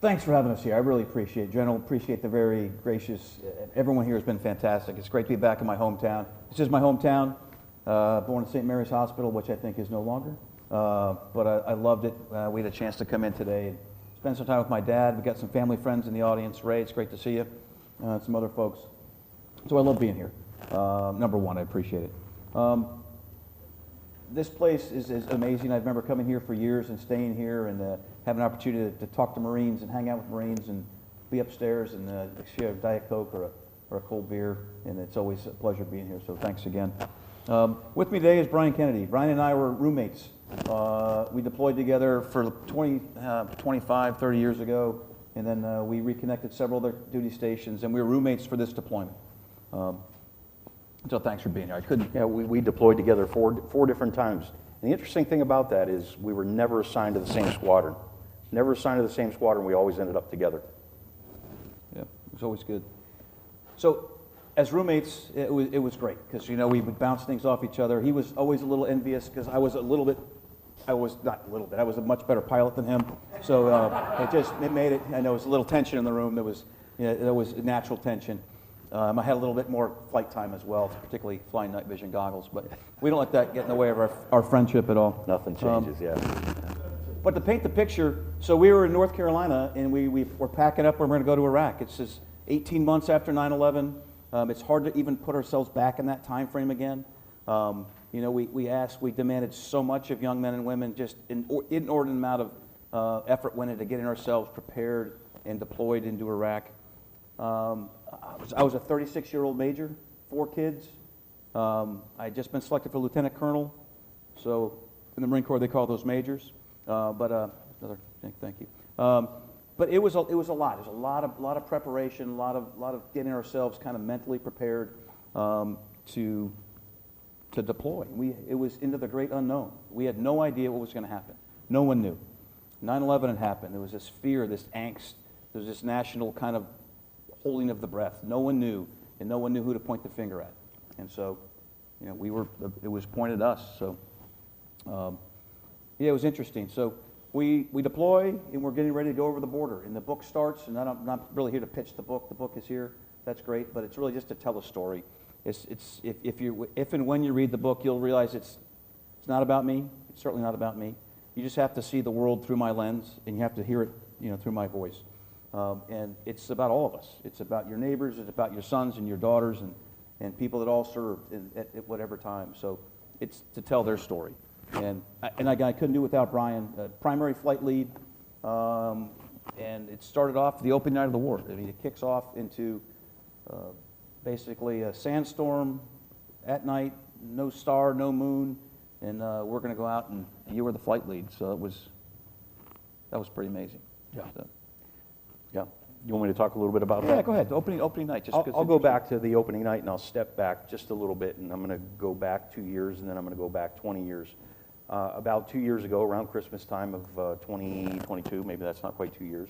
Thanks for having us here. I really appreciate it. General, appreciate the very gracious, everyone here has been fantastic. It's great to be back in my hometown. This is my hometown, born at St. Mary's Hospital, which I think is no longer. But I loved it. We had a chance to come in today and spend some time with my dad. We got some family friends in the audience. Ray, it's great to see you. Some other folks. So I love being here. Number one, I appreciate it. This place is amazing. I remember coming here for years and staying here and having an opportunity to talk to Marines and hang out with Marines and be upstairs and share a Diet Coke or a cold beer. And it's always a pleasure being here, so thanks again. With me today is Brian Kennedy. Brian and I were roommates. We deployed together for 25, 30 years ago, and then we reconnected several other duty stations, and we were roommates for this deployment. So thanks for being here. I couldn't. Yeah, we deployed together four different times. And the interesting thing about that is we were never assigned to the same squadron. Never assigned to the same squadron. We always ended up together. Yeah, it was always good. So as roommates, it was great because we would bounce things off each other. He was always a little envious because I was I was a much better pilot than him. So it made it. I know there was a little tension in the room. There was natural tension. I had a little bit more flight time as well, particularly flying night vision goggles, but we don't let that get in the way of our friendship at all. Nothing changes, yeah. But to paint the picture, so we were in North Carolina, and we're packing up, we're going to go to Iraq. It's just 18 months after 9/11. It's hard to even put ourselves back in that time frame again. We demanded so much of young men and women, just an inordinate amount of effort went into getting ourselves prepared and deployed into Iraq. I was a 36-year-old major, 4 kids. I had just been selected for lieutenant colonel, so in the Marine Corps they call those majors. Thank you. But it was a lot. It was a lot of preparation, a lot of getting ourselves kind of mentally prepared to deploy. It was into the great unknown. We had no idea what was going to happen. No one knew. 9/11 had happened. There was this fear, this angst. There was this national kind of holding of the breath. No one knew, and no one knew who to point the finger at. And so, it was pointed at us. So, it was interesting. So we deploy, and we're getting ready to go over the border. And the book starts, and I'm not really here to pitch the book. The book is here. That's great, but it's really just to tell a story. If and when you read the book, you'll realize it's not about me. It's certainly not about me. You just have to see the world through my lens, and you have to hear it, through my voice. And it's about all of us. It's about your neighbors. It's about your sons and your daughters and people that all served at whatever time. So it's to tell their story. And I couldn't do it without Brian, primary flight lead. And it started off the opening night of the war. I mean, it kicks off into basically a sandstorm at night, no star, no moon, and we're going to go out, and you were the flight lead. So that was pretty amazing. Yeah. So. Yeah. You want me to talk a little bit about that? Yeah, go ahead. Opening night. I'll go back to the opening night, and I'll step back just a little bit, and I'm going to go back 2 years, and then I'm going to go back 20 years. About 2 years ago, around Christmas time of 2022, maybe that's not quite 2 years,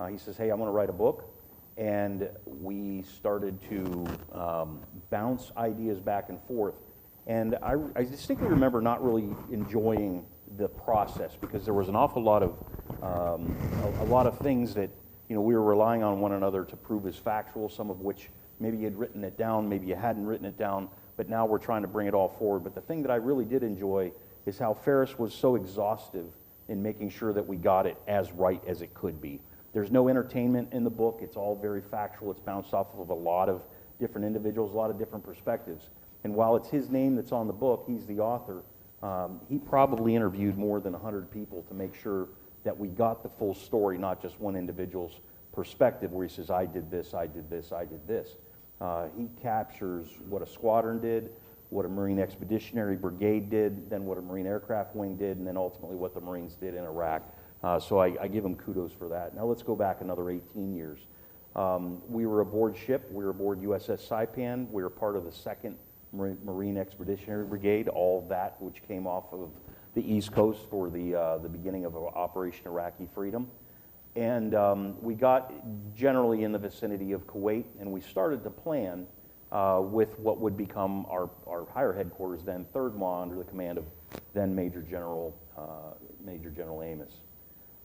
he says, hey, I want to write a book. And we started to bounce ideas back and forth. And I distinctly remember not really enjoying the process because there was an awful lot of a lot of things that we were relying on one another to prove as factual, some of which maybe you had written it down, maybe you hadn't written it down, but now we're trying to bring it all forward. But the thing that I really did enjoy is how Ferris was so exhaustive in making sure that we got it as right as it could be. There's no entertainment in the book. It's all very factual. It's bounced off of a lot of different individuals, a lot of different perspectives. And while it's his name that's on the book, he's the author, he probably interviewed more than 100 people to make sure that we got the full story, not just one individual's perspective where he says, I did this, I did this, I did this. He captures what a squadron did, what a Marine Expeditionary Brigade did, then what a Marine Aircraft Wing did, and then ultimately what the Marines did in Iraq. So I give him kudos for that. Now let's go back another 18 years. We were aboard ship. We were aboard USS Saipan. We were part of the 2nd Marine Expeditionary Brigade, all that which came off of the East Coast for the beginning of Operation Iraqi Freedom. And we got generally in the vicinity of Kuwait, and we started to plan with what would become our higher headquarters, then 3rd MA, under the command of then Major General Amos.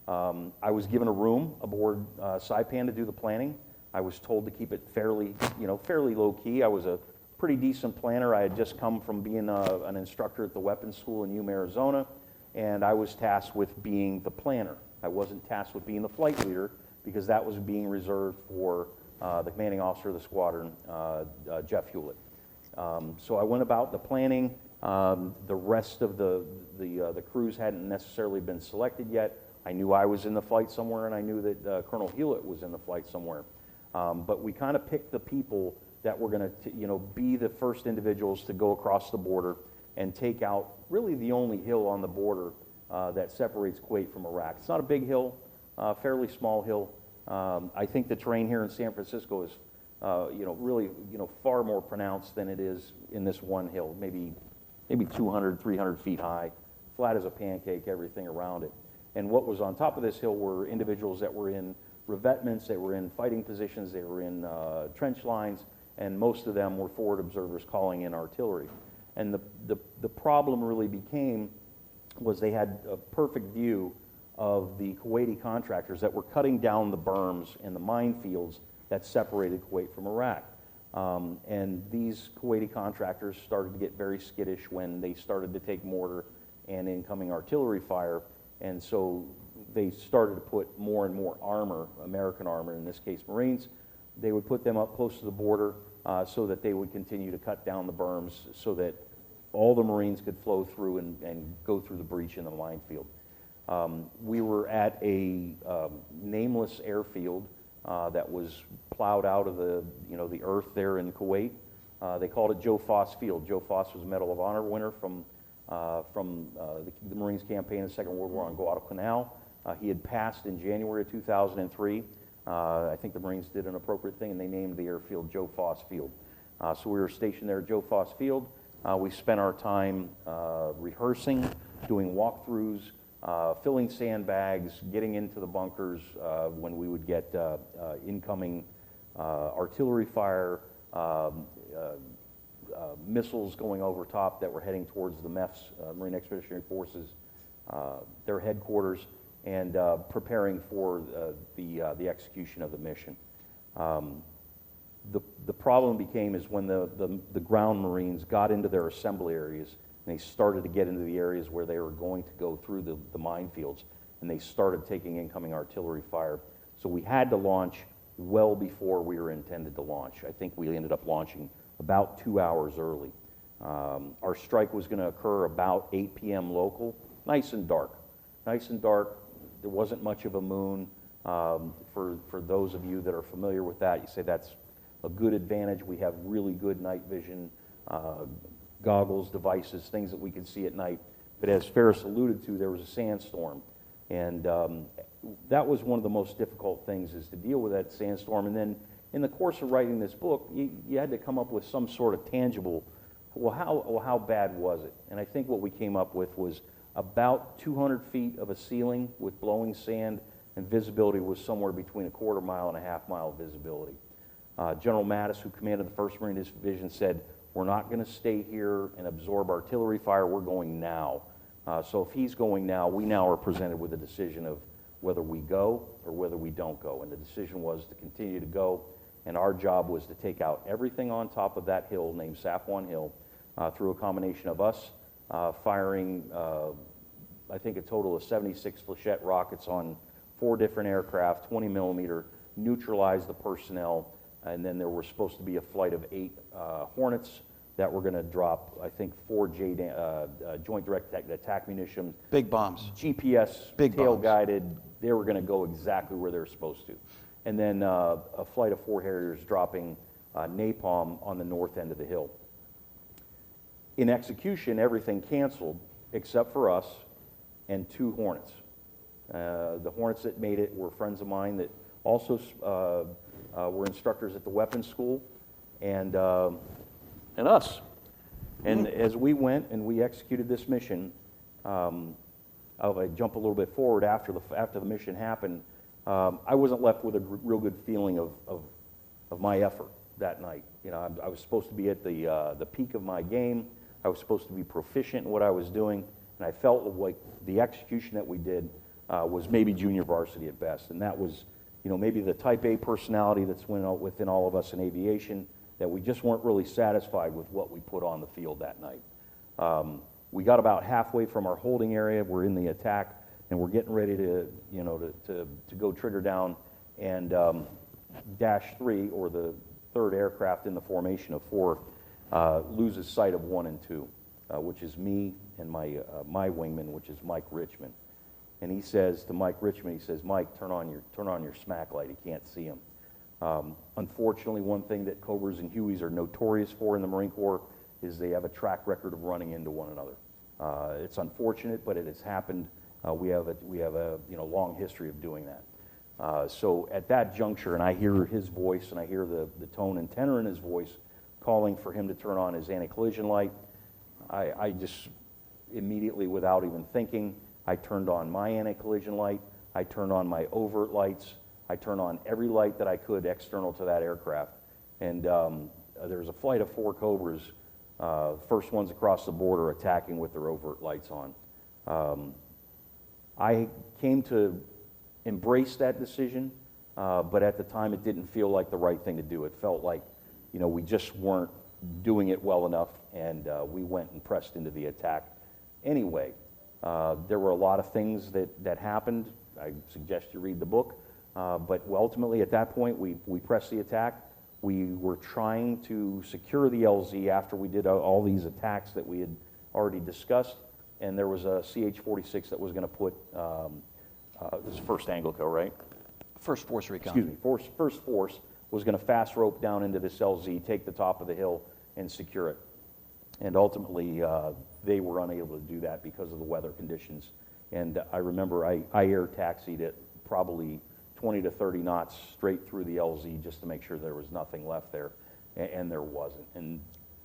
I was given a room aboard Saipan to do the planning. I was told to keep it fairly low key. I was a pretty decent planner. I had just come from being an instructor at the weapons school in Yuma, Arizona, and I was tasked with being the planner. I wasn't tasked with being the flight leader because that was being reserved for the commanding officer of the squadron, Jeff Hewlett. So I went about the planning. The rest of the crews hadn't necessarily been selected yet. I knew I was in the flight somewhere, and I knew that Colonel Hewlett was in the flight somewhere. But we kind of picked the people that were going to, be the first individuals to go across the border and take out really the only hill on the border that separates Kuwait from Iraq. It's not a big hill, fairly small hill. I think the terrain here in San Francisco is, really, far more pronounced than it is in this one hill, maybe 200, 300 feet high, flat as a pancake, everything around it. And what was on top of this hill were individuals that were in revetments, they were in fighting positions, they were in trench lines, and most of them were forward observers calling in artillery. And the problem really was they had a perfect view of the Kuwaiti contractors that were cutting down the berms and the minefields that separated Kuwait from Iraq. And these Kuwaiti contractors started to get very skittish when they started to take mortar and incoming artillery fire, and so they started to put more and more armor, American armor, in this case Marines. They would put them up close to the border so that they would continue to cut down the berms so that all the Marines could flow through and go through the breach in the minefield. We were at a nameless airfield that was plowed out of the earth there in Kuwait. They called it Joe Foss Field. Joe Foss was a Medal of Honor winner from the Marines campaign in the Second World War on Guadalcanal. He had passed in January of 2003. I think the Marines did an appropriate thing, and they named the airfield Joe Foss Field. So we were stationed there at Joe Foss Field. We spent our time rehearsing, doing walkthroughs, filling sandbags, getting into the bunkers when we would get incoming artillery fire, missiles going over top that were heading towards the MEFs, Marine Expeditionary Forces, their headquarters, and preparing for the execution of the mission. The problem became is when the ground Marines got into their assembly areas and they started to get into the areas where they were going to go through the minefields, and they started taking incoming artillery fire. So we had to launch well before we were intended to launch. I think we ended up launching about 2 hours early. Our strike was going to occur about 8 p.m. local, nice and dark. Nice and dark. There wasn't much of a moon. For those of you that are familiar with that, you say that's a good advantage. We have really good night vision goggles, devices, things that we can see at night. But as Ferris alluded to, there was a sandstorm. And that was one of the most difficult things, is to deal with that sandstorm. And then in the course of writing this book, you had to come up with some sort of tangible, how bad was it? And I think what we came up with was about 200 feet of a ceiling with blowing sand, and visibility was somewhere between a quarter mile and a half mile visibility. General Mattis, who commanded the 1st Marine Division, said, "We're not going to stay here and absorb artillery fire, we're going now." So if he's going now, we now are presented with a decision of whether we go or whether we don't go. And the decision was to continue to go, and our job was to take out everything on top of that hill named Safwan Hill through a combination of us firing, I think, a total of 76 Flechette rockets on 4 different aircraft, 20 millimeter, neutralize the personnel, and then there were supposed to be a flight of 8 Hornets that were going to drop, I think, 4 Joint Direct Attack munitions. Big bombs. GPS, Big tail bombs. Guided. They were going to go exactly where they're supposed to. And then a flight of 4 Harriers dropping napalm on the north end of the hill. In execution, everything canceled except for us and 2 Hornets. The Hornets that made it were friends of mine that also were instructors at the weapons school, and us. And as we went and we executed this mission, I jump a little bit forward after the mission happened. I wasn't left with a real good feeling of my effort that night. I was supposed to be at the peak of my game. I was supposed to be proficient in what I was doing, and I felt like the execution that we did was maybe junior varsity at best. And that was, maybe the type A personality that's within all of us in aviation, that we just weren't really satisfied with what we put on the field that night. We got about halfway from our holding area. We're in the attack, and we're getting ready to go trigger down, and Dash 3, or the third aircraft in the formation of 4, loses sight of 1 and 2, which is me and my wingman, which is Mike Richmond. And he says to Mike Richmond, he says, "Mike, turn on your smack light. He can't see him." Unfortunately, one thing that Cobras and Hueys are notorious for in the Marine Corps is they have a track record of running into one another. It's unfortunate, but it has happened. We have a long history of doing that. So at that juncture, and I hear his voice, and I hear the tone and tenor in his voice calling for him to turn on his anti-collision light, I just immediately, without even thinking, I turned on my anti-collision light, I turned on my overt lights, I turned on every light that I could external to that aircraft. And there was a flight of 4 Cobras, first ones across the border, attacking with their overt lights on. I came to embrace that decision, but at the time it didn't feel like the right thing to do. It felt like, we just weren't doing it well enough, and we went and pressed into the attack anyway. There were a lot of things that happened. I suggest you read the book. But ultimately, at that point, we pressed the attack. We were trying to secure the LZ after we did all these attacks that we had already discussed. And there was a CH-46 that was going to put, this is First Anglico, right? First Force Recon. Excuse me, First Force was going to fast rope down into this LZ, take the top of the hill, and secure it. And ultimately, they were unable to do that because of the weather conditions. And I remember I air taxied it probably 20 to 30 knots straight through the LZ just to make sure there was nothing left there, and there wasn't. And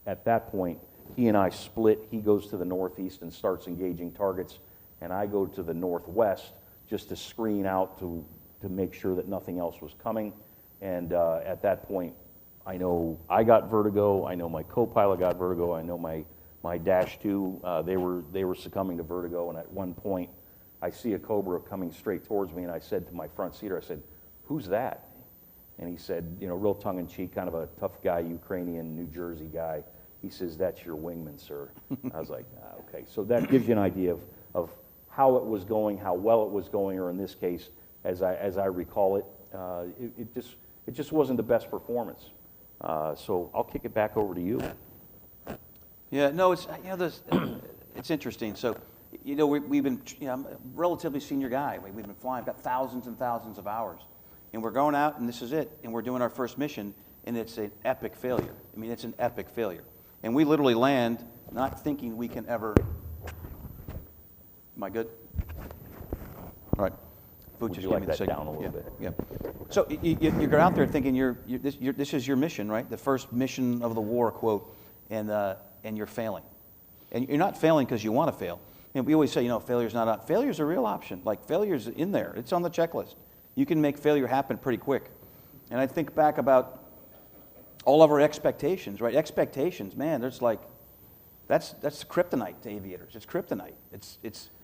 at that point, he and I split. He goes to the northeast and starts engaging targets, and I go to the northwest just to screen out to make sure that nothing else was coming. And at that point, I know I got vertigo. I know my co-pilot got vertigo. I know my Dash 2, they were succumbing to vertigo. And at one point, I see a Cobra coming straight towards me, and I said to my front seater, I said, "Who's that?" And he said, real tongue-in-cheek, kind of a tough guy, Ukrainian, New Jersey guy. He says, "That's your wingman, sir." I was like, okay. So that gives you an idea of how it was going, how well it was going, or in this case, as I recall it, it just wasn't the best performance. So I'll kick it back over to you. Yeah, no, it's it's interesting. So, we've been, I'm a relatively senior guy. We've been flying, got thousands and thousands of hours, and we're going out, and this is it, and we're doing our first mission, and it's an epic failure. I mean, it's an epic failure, and we literally land not thinking we can ever. Am I good? All right. Would you like that down a little bit? Yeah. So you're out there thinking this is your mission, right? The first mission of the war, quote, and you're failing, and you're not failing because you want to fail. And we always say, failure's not out. Failure's a real option. Like, failure's in there. It's on the checklist. You can make failure happen pretty quick. And I think back about all of our expectations, right? Expectations, man. There's that's kryptonite to aviators. It's kryptonite.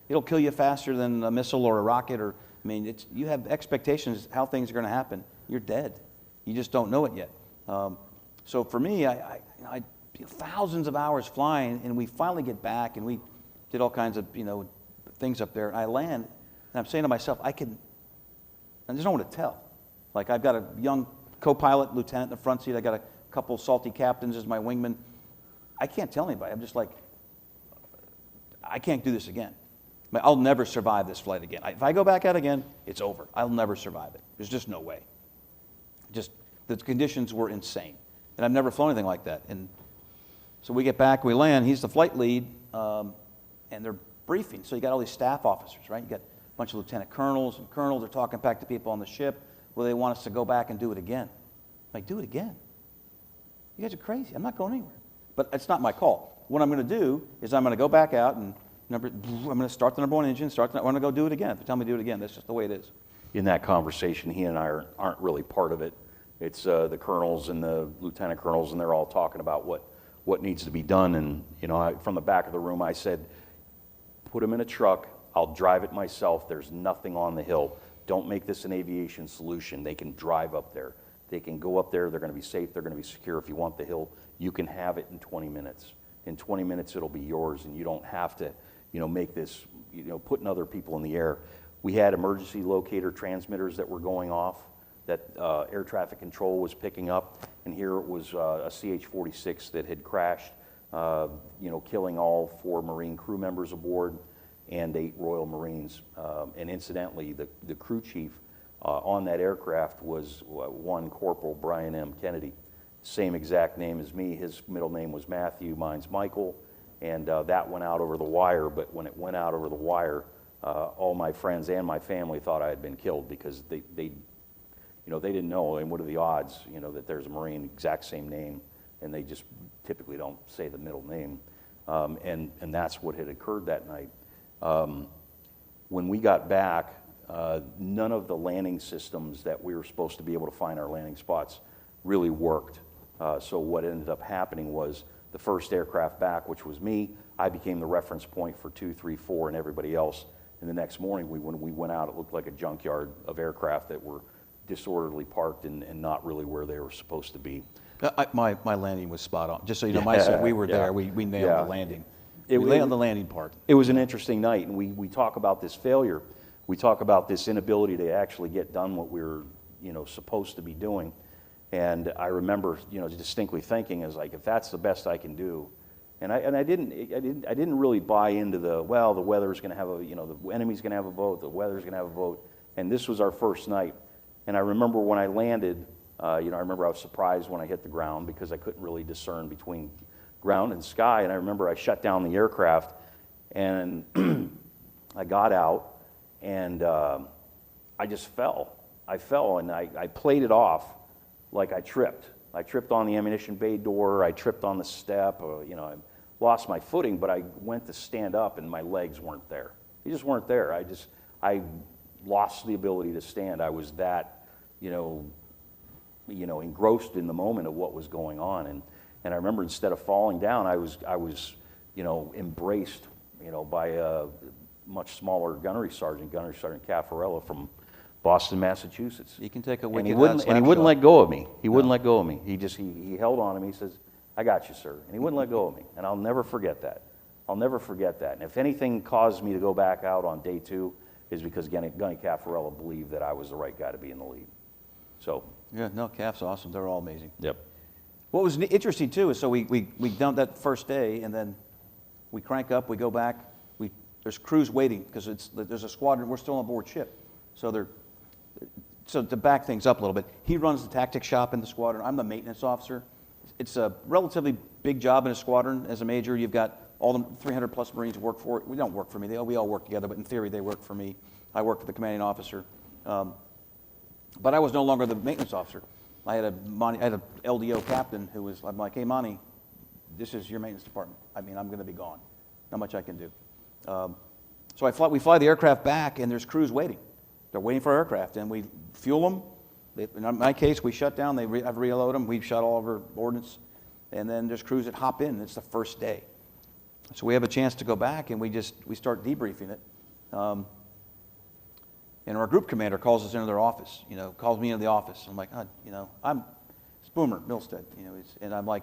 It'll kill you faster than a missile or a rocket or. I mean, you have expectations how things are going to happen. You're dead. You just don't know it yet. So for me, I thousands of hours flying, and we finally get back, and we did all kinds of things up there. And I land, and I'm saying to myself, and there's no one to tell. Like, I've got a young co-pilot, lieutenant in the front seat. I got a couple salty captains as my wingman. I can't tell anybody. I'm just like, I can't do this again. I'll never survive this flight again. If I go back out again, it's over. I'll never survive it. There's just no way. Just the conditions were insane, and I've never flown anything like that. And so we get back, we land. He's the flight lead, and they're briefing. So you got all these staff officers, right? You got a bunch of lieutenant colonels and colonels. They're talking back to people on the ship. Well, they want us to go back and do it again. I'm like, do it again? You guys are crazy. I'm not going anywhere. But it's not my call. What I'm going to do is I'm going to go back out and. I'm going to start the number one engine, I'm going to go do it again. If you tell me to do it again, that's just the way it is. In that conversation, he and I aren't really part of it. It's the colonels and the lieutenant colonels, and they're all talking about what needs to be done. And, from the back of the room, I said, put him in a truck. I'll drive it myself. There's nothing on the hill. Don't make this an aviation solution. They can drive up there. They can go up there. They're going to be safe. They're going to be secure. If you want the hill, you can have it in 20 minutes. In 20 minutes, it'll be yours, and you don't have to, make this, putting other people in the air. We had emergency locator transmitters that were going off that air traffic control was picking up, and here it was a CH-46 that had crashed, killing all 4 Marine crew members aboard and 8 Royal Marines. And incidentally, the crew chief on that aircraft was one Corporal Brian M. Kennedy, same exact name as me. His middle name was Matthew, mine's Michael, and that went out over the wire. But when it went out over the wire, all my friends and my family thought I had been killed because they didn't know, and what are the odds, that there's a Marine, exact same name, and they just typically don't say the middle name. And that's what had occurred that night. When we got back, none of the landing systems that we were supposed to be able to find our landing spots really worked. So what ended up happening was the first aircraft back, which was me, I became the reference point for 2, 3, 4, and everybody else. And the next morning, when we went out, it looked like a junkyard of aircraft that were disorderly parked and not really where they were supposed to be. My landing was spot on. Just so you know, we were there. We nailed the landing. We nailed the landing part. It was an interesting night, and we talk about this failure. We talk about this inability to actually get done what we were, supposed to be doing. And I remember, distinctly thinking, as like, if that's the best I can do, and I didn't really buy into the weather's going to have the enemy's going to have a vote, the weather's going to have a vote, and this was our first night. And I remember when I landed, I remember I was surprised when I hit the ground because I couldn't really discern between ground and sky. And I remember I shut down the aircraft, and I got out, and I just fell. I fell, and I played it off like I tripped. I tripped on the ammunition bay door. I tripped on the step. I lost my footing, but I went to stand up, and my legs weren't there. They just weren't there. I lost the ability to stand. I was that, engrossed in the moment of what was going on. And I remember instead of falling down, I was embraced, by a much smaller gunnery sergeant Caffarella from Boston, Massachusetts. You can take a and wicked he wouldn't let go of me. He wouldn't let go of me. He held on to me. He says, "I got you, sir." And he wouldn't let go of me. And I'll never forget that. I'll never forget that. And if anything caused me to go back out on day 2, is because Gunny Caffarella believed that I was the right guy to be in the lead. So. Yeah, no, CAF's awesome. They're all amazing. Yep. What was interesting too is so we done that first day, and then we crank up, we go back. There's crews waiting because there's a squadron. We're still on board ship, so to back things up a little bit, he runs the tactics shop in the squadron. I'm the maintenance officer. It's a relatively big job in a squadron. As a major, you've got all the 300 plus Marines work for it. We don't work for me. We all work together, but in theory, they work for me. I work for the commanding officer. But I was no longer the maintenance officer. I had a LDO captain who was, I'm like, "Hey, Monty, this is your maintenance department. I'm going to be gone. Not much I can do." So we fly the aircraft back, and there's crews waiting. They're waiting for our aircraft, and we fuel them. In my case, we shut down. I've reload them. We've shot all of our ordnance, and then there's crews that hop in. It's the first day, so we have a chance to go back, and we start debriefing it. And our group commander calls us into their office. Calls me into the office. I'm like, it's Boomer Milstead. And I'm like,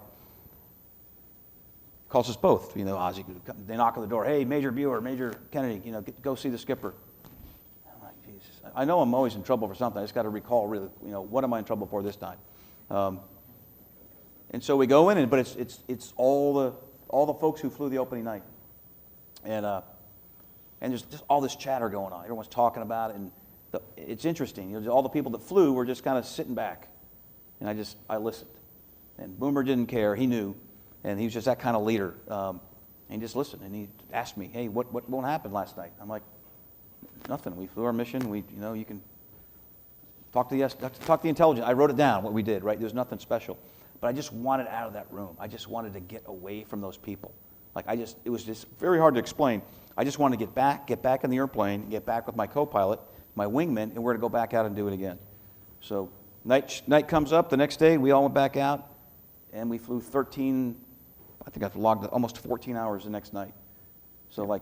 calls us both. Ozzy. They knock on the door. "Hey, Major Buer, Major Kennedy. Go see the skipper." I know I'm always in trouble for something. I just got to recall really, what am I in trouble for this time? And so we go in, but it's all the folks who flew the opening night, and there's just all this chatter going on. Everyone's talking about it, and it's interesting. All the people that flew were just kind of sitting back, and I listened. And Boomer didn't care. He knew, and he was just that kind of leader. And he just listened, and he asked me, "Hey, what happened last night?" I'm like, "Nothing. We flew our mission. You can talk to the intelligence." I wrote it down, what we did, right? There's nothing special. But I just wanted out of that room. I just wanted to get away from those people. It was just very hard to explain. I just wanted to get back in the airplane, get back with my co-pilot, my wingman, and we're going to go back out and do it again. So night comes up. The next day, we all went back out, and we flew 13, I think I've logged almost 14 hours the next night. So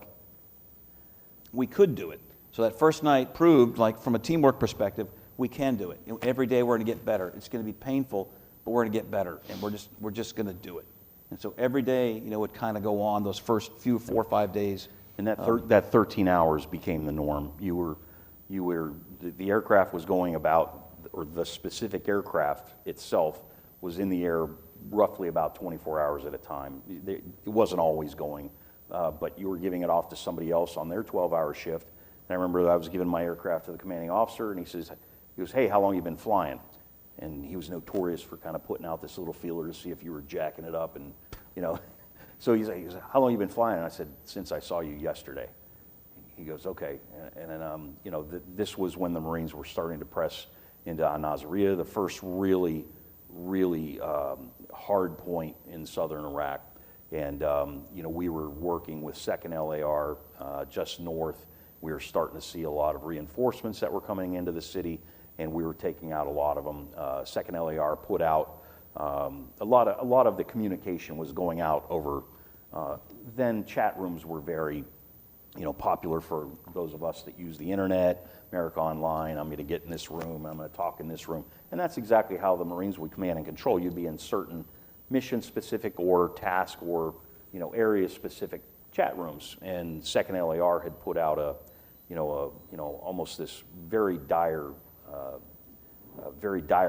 we could do it. So that first night proved, like from a teamwork perspective, we can do it. Every day we're going to get better. It's going to be painful, but we're going to get better, and we're just going to do it. And so every day, would kind of go on those first few 4 or 5 days. And that 13 hours became the norm. The aircraft was going about, or the specific aircraft itself was in the air roughly about 24 hours at a time. It wasn't always going, but you were giving it off to somebody else on their 12-hour shift. And I remember I was giving my aircraft to the commanding officer, and he goes, hey, how long you been flying? And he was notorious for kind of putting out this little feeler to see if you were jacking it up, and so he's like, how long you been flying? And I said, since I saw you yesterday. He goes, okay. And then, this was when the Marines were starting to press into Al-Nasiriyah, the first really hard point in southern Iraq. And, we were working with 2nd LAR just north. We were starting to see a lot of reinforcements that were coming into the city, and we were taking out a lot of them. 2nd LAR put out a lot of the communication was going out over. Then chat rooms were very, popular for those of us that use the internet. America Online. I'm going to get in this room. I'm going to talk in this room, and that's exactly how the Marines would command and control. You'd be in certain mission-specific or task or area-specific chat rooms, and 2nd LAR had put out almost this very dire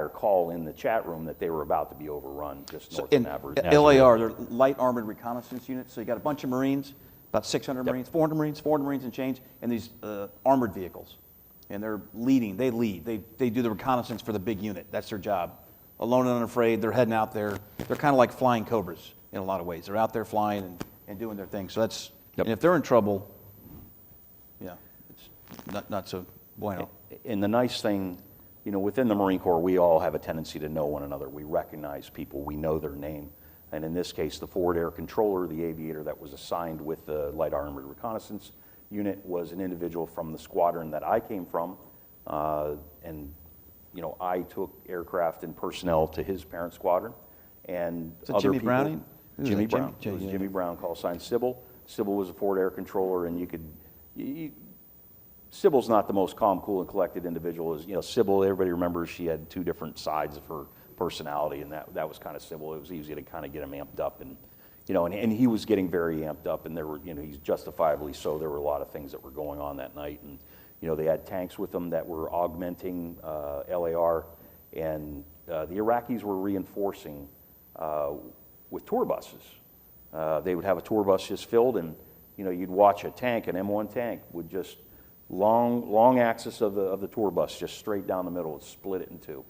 call in the chat room that they were about to be overrun just north of Nazareth. LAR, they're light armored reconnaissance units. So you got a bunch of Marines, about 600 Marines, 400 Marines and change, and these armored vehicles. And they're leading. They lead. They do the reconnaissance for the big unit. That's their job. Alone and unafraid. They're heading out there. They're kind of like flying Cobras in a lot of ways. They're out there flying and doing their thing. So that's. Yep. And if they're in trouble, it's not so bueno. And the nice thing, within the Marine Corps, we all have a tendency to know one another. We recognize people. We know their name. And in this case, the forward air controller, the aviator that was assigned with the light armored reconnaissance unit, was an individual from the squadron that I came from. I took aircraft and personnel to his parent squadron. And is that Jimmy Browning? Jimmy Brown. It was Jimmy Brown, call sign Sybil. Sybil was a forward air controller, and Sybil's not the most calm, cool, and collected individual. Sybil, everybody remembers she had two different sides of her personality, and that was kind of Sybil. It was easy to kind of get him amped up, and he was getting very amped up, and there were, he's justifiably so. There were a lot of things that were going on that night, and they had tanks with them that were augmenting LAR, and the Iraqis were reinforcing with tour buses. They would have a tour bus just filled, and you'd watch a tank, an M1 tank, would just long axis of the tour bus, just straight down the middle, and split it in two.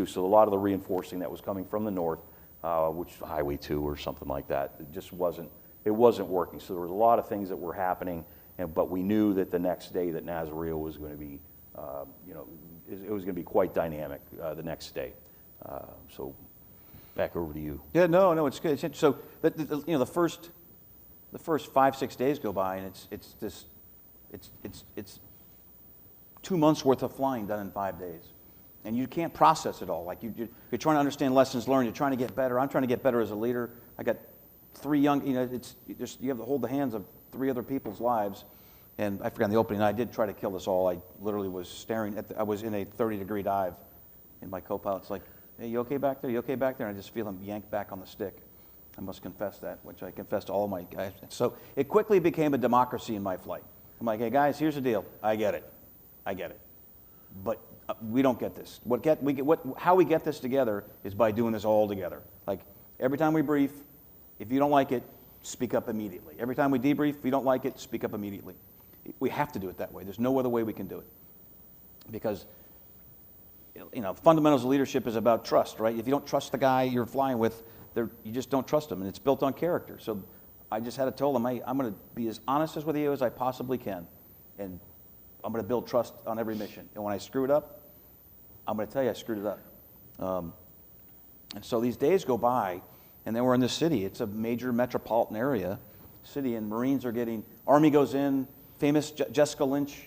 So a lot of the reinforcing that was coming from the north, which Highway 2 or something like that, it wasn't working. So there was a lot of things that were happening, but we knew that the next day that Nazareth was going to be, it was going to be quite dynamic the next day. So back over to you. Yeah, no, it's good. So the first 5-6 days go by, and it's 2 months worth of flying done in 5 days. And you can't process it all. Like you're trying to understand lessons learned. You're trying to get better. I'm trying to get better as a leader. I got 3 young. You have to hold the hands of 3 other people's lives. And I forgot on the opening night, I did try to kill us all. I literally was staring at. I was in a 30-degree dive, and my co-pilot's like, "Hey, you okay back there? You okay back there?" And I just feel him yank back on the stick. I must confess that, which I confessed to all of my guys. So it quickly became a democracy in my flight. I'm like, "Hey guys, here's the deal. I get it, but." We don't get this. How we get this together is by doing this all together. Like every time we brief, if you don't like it, speak up immediately. Every time we debrief, if you don't like it, speak up immediately. We have to do it that way. There's no other way we can do it. Because fundamentals of leadership is about trust, right? If you don't trust the guy you're flying with, you just don't trust him, and it's built on character. So I just had to tell them, I'm going to be as honest with you as I possibly can, and I'm going to build trust on every mission. And when I screw it up, I'm going to tell you I screwed it up. And so these days go by, and then we're in this city. It's a major metropolitan area city, and Marines are getting, Army goes in, famous Jessica Lynch,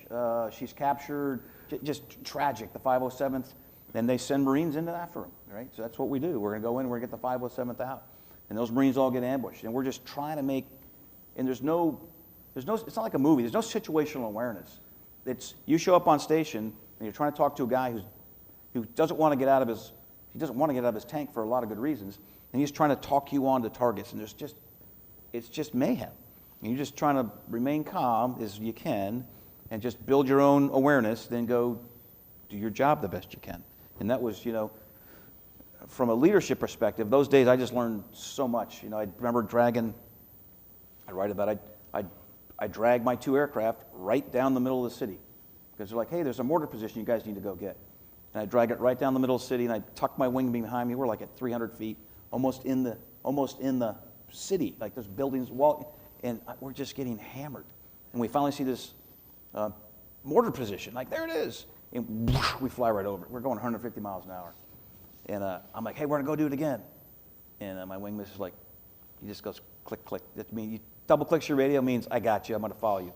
she's captured, just tragic, the 507th. Then they send Marines in after them, right? So that's what we do. We're going to go in, we're going to get the 507th out. And those Marines all get ambushed. And we're just trying to make, and there's no it's not like a movie. There's no situational awareness. It's, you show up on station and you're trying to talk to a guy who doesn't want to get out of his tank for a lot of good reasons, and he's trying to talk you on to targets, and it's just mayhem. And you're just trying to remain calm as you can and just build your own awareness, then go do your job the best you can. And that was, from a leadership perspective, those days I just learned so much. I remember I dragged my 2 aircraft right down the middle of the city because they're like, hey, there's a mortar position you guys need to go get. And I drag it right down the middle of the city, and I tuck my wing beam behind me. We're like at 300 feet, almost in the city, like there's buildings, and we're just getting hammered. And we finally see this mortar position, like there it is, and whoosh, we fly right over it. We're going 150 miles an hour. And I'm like, hey, we're gonna go do it again. And my wingman is like, he just goes click, click. That means you double clicks your radio, means I got you, I'm gonna follow you.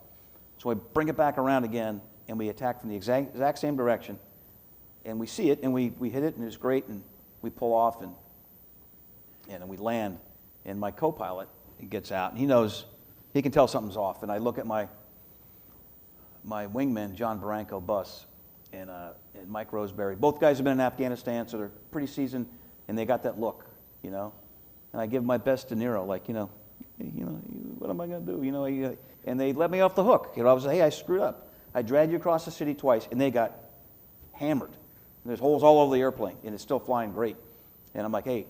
So I bring it back around again, and we attack from the exact same direction. And we see it, and we hit it, and it's great, and we pull off, and we land. And my co-pilot gets out, and he can tell something's off. And I look at my wingman, John Barranco, Bus, and Mike Roseberry. Both guys have been in Afghanistan, so they're pretty seasoned, and they got that look, And I give my best to Nero, like, what am I going to do? And they let me off the hook. I was like, hey, I screwed up. I dragged you across the city twice, and they got hammered. And there's holes all over the airplane, and it's still flying great. And I'm like, hey,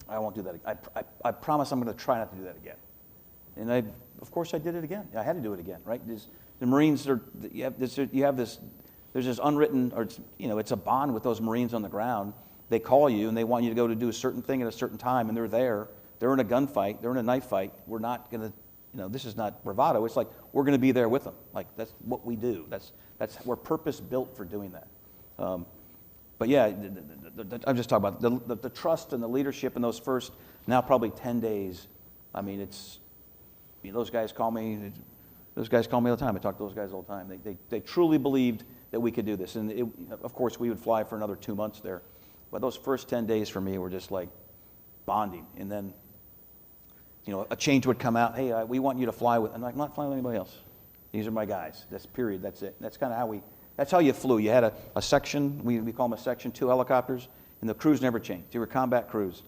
I won't do that again. I promise I'm going to try not to do that again. And of course I did it again. I had to do it again, right? The Marines there's this unwritten, or it's a bond with those Marines on the ground. They call you and they want you to go to do a certain thing at a certain time, and they're there. They're in a gunfight. They're in a knife fight. We're not going to, this is not bravado. It's like we're going to be there with them. Like that's what we do. We're purpose built for doing that. But yeah, I'm just talking about the trust and the leadership in those first, now probably 10 days. I mean, those guys call me all the time. I talk to those guys all the time. They truly believed that we could do this. And of course, we would fly for another 2 months there. But those first 10 days for me were just like bonding. And then, a change would come out. Hey, we want you to fly with, I'm like, I'm not flying with anybody else. These are my guys. That's period. That's it. That's kind of that's how you flew. You had a section, we call them a section 2 helicopters, and the crews never changed. They were combat crews.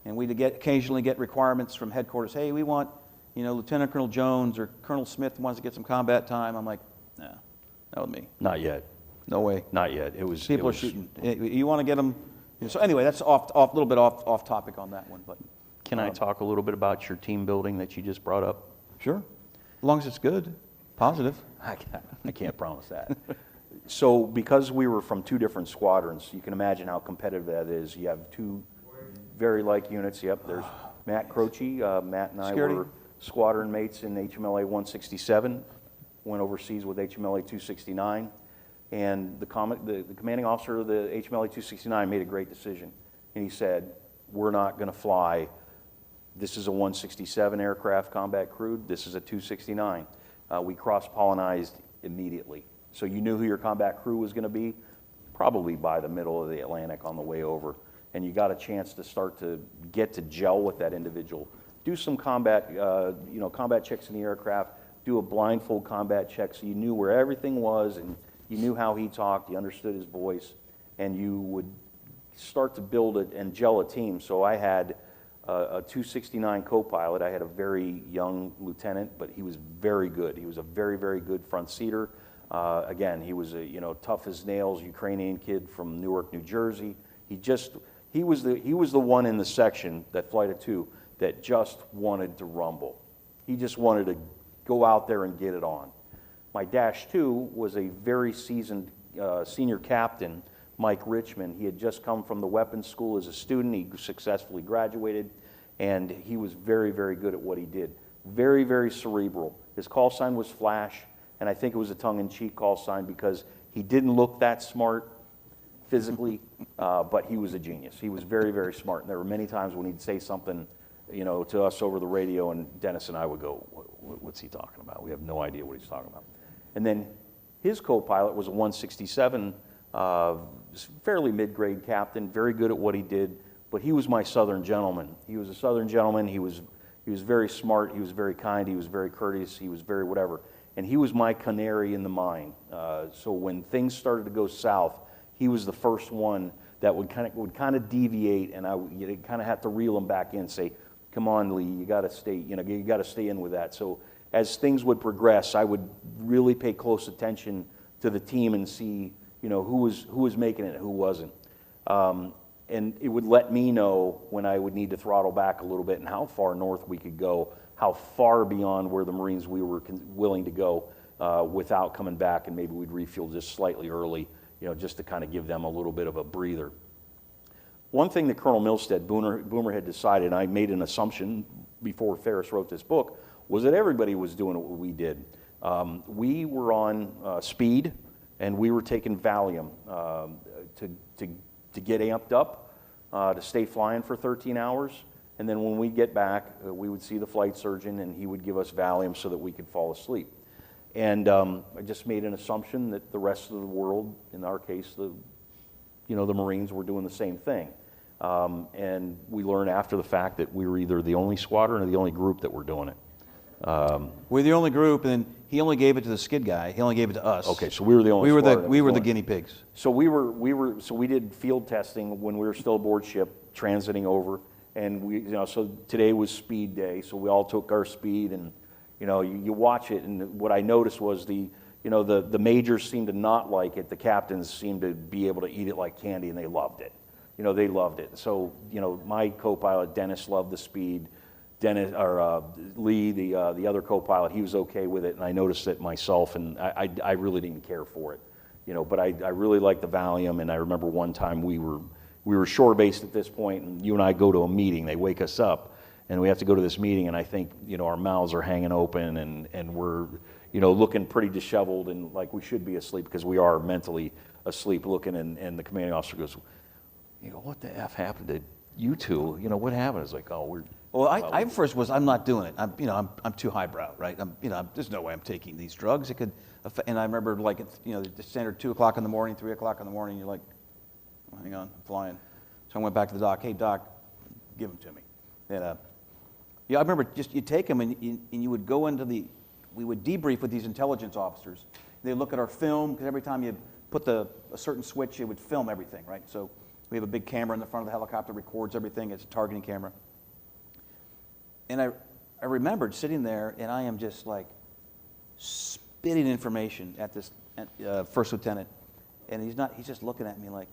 And we'd occasionally get requirements from headquarters. Hey, we want, Lieutenant Colonel Jones or Colonel Smith wants to get some combat time. I'm like, nah, not with me. Not yet. No way. Not yet. People are shooting. You want to get them. So anyway, that's a little bit off topic on that one. But can I talk a little bit about your team building that you just brought up? Sure. As long as it's good, positive. I can't promise that. So because we were from 2 different squadrons, you can imagine how competitive that is. You have 2 very like units. Yep, there's Matt Croce. Matt and I were squadron mates in HMLA 167, went overseas with HMLA 269, and the commanding officer of the HMLA 269 made a great decision. And he said, we're not going to fly, this is a 167 aircraft combat crewed, this is a 269. We cross-pollinized immediately. So you knew who your combat crew was going to be, probably by the middle of the Atlantic on the way over. And you got a chance to start to get to gel with that individual. Do some combat checks in the aircraft, do a blindfold combat check so you knew where everything was and you knew how he talked, you understood his voice, and you would start to build it and gel a team. So I had a 269 co-pilot. I had a very young lieutenant, but he was very good. He was a very, very good front seater. Again, he was a tough as nails Ukrainian kid from Newark, New Jersey. He was the one in the section, that flight of 2, that just wanted to rumble. He just wanted to go out there and get it on. My Dash 2 was a very seasoned senior captain, Mike Richmond. He had just come from the weapons school as a student. He successfully graduated, and he was very, very good at what he did. Very, very cerebral. His call sign was Flash, and I think it was a tongue-in-cheek call sign because he didn't look that smart physically, but he was a genius. He was very, very smart, and there were many times when he'd say something, to us over the radio, and Dennis and I would go, what's he talking about? We have no idea what he's talking about. And then his co-pilot was a 167, fairly mid-grade captain, very good at what he did, but he was my Southern gentleman. He was a Southern gentleman. He was He was very smart, he was very kind, he was very courteous, he was very whatever. And he was my canary in the mine. So when things started to go south, he was the first one that would kind of deviate, and you kind of have to reel him back in and say, come on, Lee, you got to stay, you got to stay in with that. So as things would progress, I would really pay close attention to the team and see, who was making it and who wasn't. And it would let me know when I would need to throttle back a little bit and how far north we could go, how far beyond where the Marines we were willing to go without coming back, and maybe we'd refuel just slightly early, just to kind of give them a little bit of a breather. One thing that Colonel Milstead, Boomer had decided, and I made an assumption before Ferris wrote this book, was that everybody was doing what we did. We were on speed, and we were taking Valium to get amped up, to stay flying for 13 hours. And then when we get back, we would see the flight surgeon, and he would give us Valium so that we could fall asleep. And I just made an assumption that the rest of the world, in our case, the Marines, were doing the same thing. And we learned after the fact that we were either the only squadron or the only group that were doing it. We're the only group, and then he only gave it to the skid guy. He only gave it to us. Okay, so we were the only squadron. We were the guinea pigs. So we did field testing when we were still aboard ship, transiting over, and so today was speed day, so we all took our speed, and you watch it, and what I noticed was the majors seemed to not like it, the captains seemed to be able to eat it like candy, and they loved it. They loved it. So my co-pilot Dennis loved the speed. Lee, the other co-pilot, he was okay with it, and I noticed it myself, and I really didn't care for it, but I really liked the Valium. And I remember one time we were shore based at this point, and you and I go to a meeting. They wake us up, and we have to go to this meeting, and I think our mouths are hanging open, and we're looking pretty disheveled and like we should be asleep, because we are mentally asleep looking, and the commanding officer goes, what the F happened to you two? What happened? It's like, oh, Well, I first was, I'm not doing it. I'm too highbrow, right? There's no way I'm taking these drugs. It could, and I remember the standard 2 o'clock in the morning, 3 o'clock in the morning. You're like, oh, hang on, I'm flying. So I went back to the doc. Hey, doc, give them to me. And I remember just you take them and you would go we would debrief with these intelligence officers. They look at our film, because every time you put a certain switch, it would film everything, right? So we have a big camera in the front of the helicopter, records everything. It's a targeting camera. And I remembered sitting there, and I am just like spitting information at this first lieutenant, and he's just looking at me like,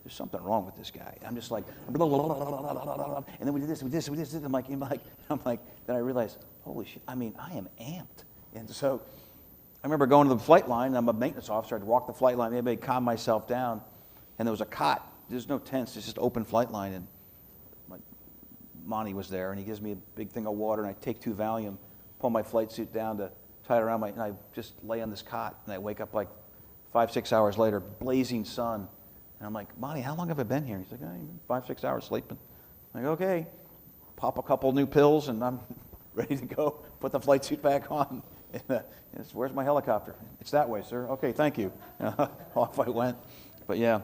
there's something wrong with this guy. I'm just like, blah, blah, blah, blah, blah, blah, blah. And then we did this. I'm like, then I realized, holy shit, I am amped. And so I remember going to the flight line. I'm a maintenance officer. I'd walk the flight line, maybe calm myself down, and there was a cot. There's no tents. It's just open flight line, and Monty was there, and he gives me a big thing of water, and I take 2 Valium, pull my flight suit down to tie it around and I just lay on this cot, and I wake up like 5-6 hours later, blazing sun, and I'm like, Monty, how long have I been here? He's like, 5-6 hours sleeping. I'm like, okay, pop a couple new pills, and I'm ready to go, put the flight suit back on, and where's my helicopter? It's that way, sir. Okay, thank you. Off I went. But yeah,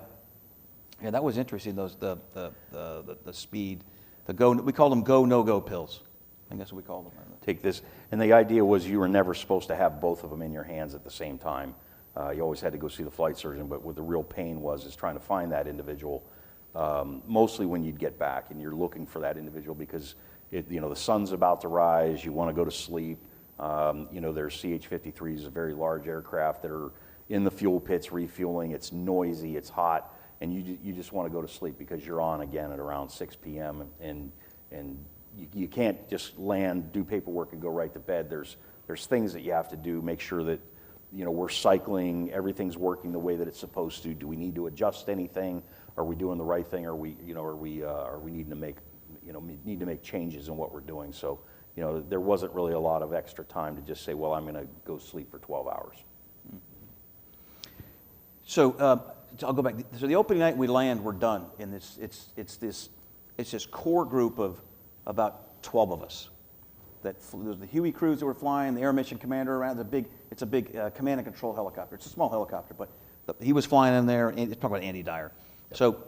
that was interesting, the speed. We called them go, no-go pills. I think that's what we called them. Take this. And the idea was you were never supposed to have both of them in your hands at the same time. You always had to go see the flight surgeon, but what the real pain was trying to find that individual, mostly when you'd get back and you're looking for that individual because the sun's about to rise, you want to go to sleep. There's CH-53s, a very large aircraft that are in the fuel pits refueling. It's noisy, it's hot. And you just want to go to sleep because you're on again at around 6 p.m. and you can't just land, do paperwork, and go right to bed. There's things that you have to do. Make sure that we're cycling, everything's working the way that it's supposed to. Do we need to adjust anything? Are we doing the right thing? Are we needing to make changes in what we're doing? So there wasn't really a lot of extra time to just say, well, I'm going to go sleep for 12 hours. So I'll go back. So the opening night we land, we're done. And it's this core group of about 12 of us. There's the Huey crews that were flying, the air mission commander around. It's a big command and control helicopter. It's a small helicopter, but he was flying in there. It's talking about Andy Dyer. So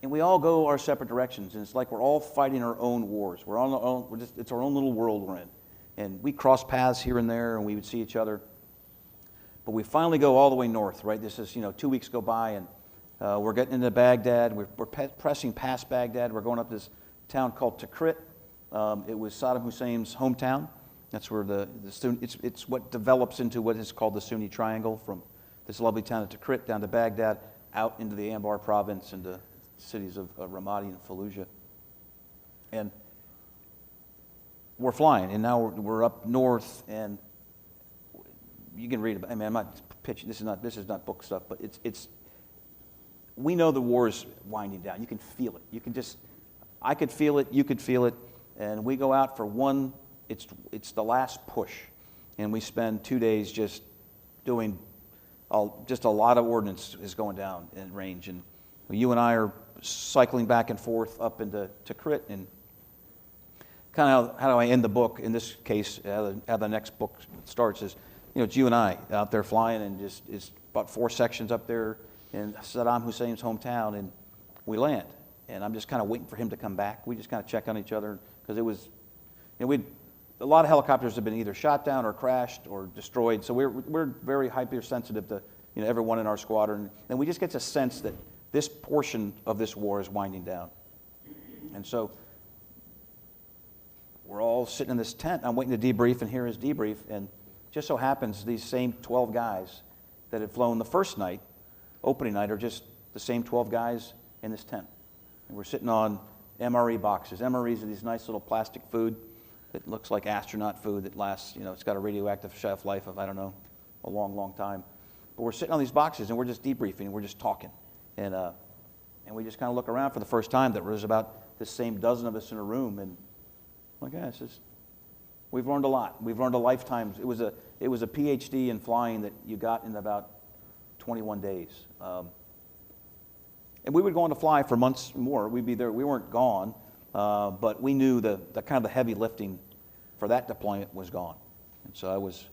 And we all go our separate directions, and it's like we're all fighting our own wars. We're on our own, it's our own little world we're in. And we cross paths here and there, and we would see each other. But we finally go all the way north, right? This is, 2 weeks go by, and we're getting into Baghdad. We're pressing past Baghdad. We're going up this town called Tikrit. It was Saddam Hussein's hometown. That's where the Sunni, it's what develops into what is called the Sunni Triangle, from this lovely town of Tikrit down to Baghdad, out into the Anbar province, into cities of Ramadi and Fallujah. And we're flying, and now we're up north, and you can read about. I mean, I'm not pitching. This is not book stuff, but it's. We know the war is winding down. You can feel it. You can just. I could feel it. You could feel it, and we go out for one. It's the last push, and we spend 2 days just doing. Just a lot of ordnance is going down in range, and you and I are cycling back and forth up into Tikrit, and kind of how do I end the book in this case? How the next book starts is, it's you and I out there flying, and just it's about 4 sections up there in Saddam Hussein's hometown, and we land, and I'm just kind of waiting for him to come back. We just kind of check on each other because it was, a lot of helicopters have been either shot down or crashed or destroyed, so we're very hypersensitive to everyone in our squadron, and we just get a sense that this portion of this war is winding down, and so we're all sitting in this tent. I'm waiting to debrief and hear his debrief, and just so happens these same 12 guys that had flown the first night, opening night, are just the same 12 guys in this tent, and we're sitting on MRE boxes. MREs are these nice little plastic food that looks like astronaut food that lasts, it's got a radioactive shelf life of, I don't know, a long, long time. But we're sitting on these boxes, and we're just debriefing, and we're just talking. And we just kind of look around for the first time. There was about the same dozen of us in a room, and I'm like, we've learned a lot. We've learned a lifetime. It was a PhD in flying that you got in about 21 days. And we would go on to fly for months more. We'd be there. We weren't gone. But we knew the kind of the heavy lifting for that deployment was gone. And so I was,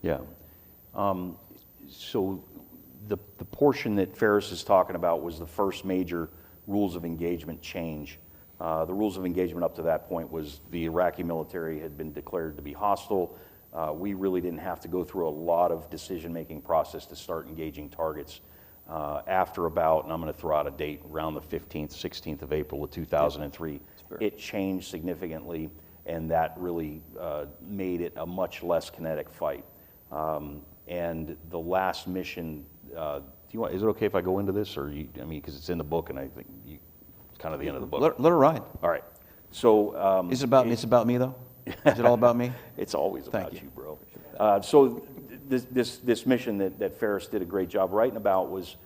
Yeah. So the portion that Ferris is talking about was the first major rules of engagement change. The rules of engagement up to that point was the Iraqi military had been declared to be hostile. We really didn't have to go through a lot of decision-making process to start engaging targets. After about, and I'm going to throw out a date, around the 15th, 16th of April of 2003, it changed significantly, and that really made it a much less kinetic fight. And the last mission, is it okay if I go into this, or because it's in the book, and I think it's kind of the end of the book. Let her ride. All right. So it's about me, though. Is it all about me? It's always about you, bro. So this mission that Ferris did a great job writing about was,